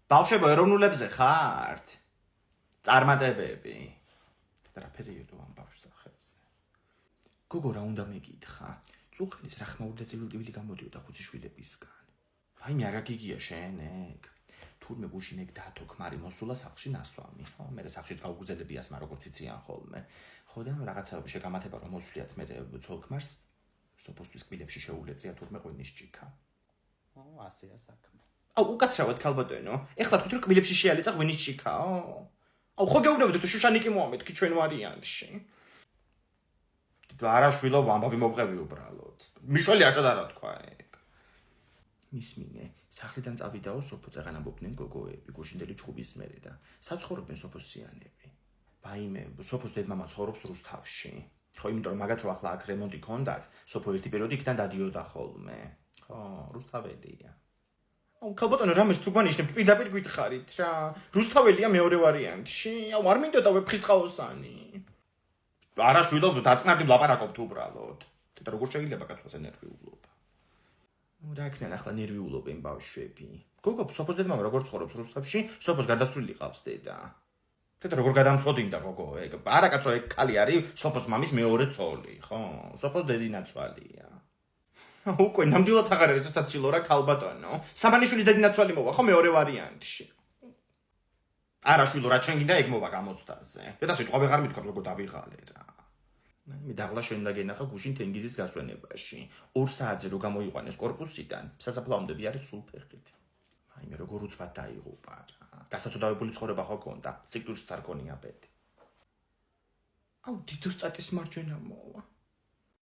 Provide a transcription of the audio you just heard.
ბავშვებო, ეროვნულებზე ხართ? წარმატებები. რაფერია თუ ამ ბავშვს სახელზე. გოგო რა უნდა მეკითხა? წუხენის რა ხმაური და ცივილტივილი გამოდიოდა ხუთი შვილებისგან. ვაიმე არა გიგია შენ ეგ. თურმე გუშინ ეგ დათო ქმარი მოსულა სახლში ნასვამი. მე სახლში გაუგრძელებიას, მაგრამ როგორც იციან ხოლმე. ხო და რაღაცაები შეგამათება რომ მოსვლიათ მე ცოლ-ქმარს სოფოსთვის კბილებში შეულეწია თურმე ღვინის ჭიქა. ასეა საქმე. უკაცრავად ქალბატონო, ეხლა თქვით რომ კბილებში შეალეწა ღვინის ჭიქაო? ხო გეუბნებით თუ შუშანიკი მომეთქი ჩვენ ვარიანტში. არა შვილო, ამბავი მომყევი უბრალოდ. მიშველი ასად არა თქვა ეგ. მისმინე, სახლიდან წავიდაო სოფო წეღანაბობდნენ გოგოები, გუშინდელი ჩხუბის მერე და საცხოვრობენ სოფოსიანები. ვაიმე, სოფოს დედმამა ცხოვრობს რუსთავში. ხო, იმიტომ რომ მაგათ რო ახლა აქ რემონტი ქონდათ, სოფო ერთი პერიოდი იქიდან დადიოდა ხოლმე. ხო, რუსთაველია. ქალბატონო, რამეს თუ გვანიშნებთ, პირდაპირ გითხარით რა. რუსთაველია მეორე ვარიანტში. არ მინდოდა ვეფხისტყაოსანი. არა შვილო, დაწნარდი ვლაპარაკობთ უბრალოდ. და როგორ შეიძლება კაცვას ენერგიულობა? რა იქნება ახლა ნერვიულობენ ბავშვები. გოგო, სოფოს დედმამა როგორ ცხოვრობს რუსთავში, სოფოს გადასვლილი ყავს დედა. და როგორ გადამწოდინდა გოგო ეგ? არა კაცო, ეგ ქალი არის სოფოს მამის მეორე ცოლი, ხო? სოფოს დედინაცვალია. უკვე ნამდვილად აღარ არის ესეც ცილო რა ქალბატონო. სამანიშვილის დედინაცვალი მოვა ხო მეორე ვარიანტში. არა შვილო, რა ჩვენ გინდა ეგ მოვა გამოცდაზე. და სიტყვა ვეღარ მithქვამს როგორ დავიღალე რა. მე დაღლა შენ უნდა გენახა გუშინ თენგიზის გასვენებაში. 2 საათზე რო გამოიყვანეს კორპუსიდან, სასაფლაომდე ვიარეთ სულ ფეხით. აი მე როგორ უცბად დაიღუპა რა. გასაცოდავებული ცხოვრება ხო გქონდა, სიკვდილშიც არ გონია ბედი. დიდოსტატის მარჯვენა მოვა.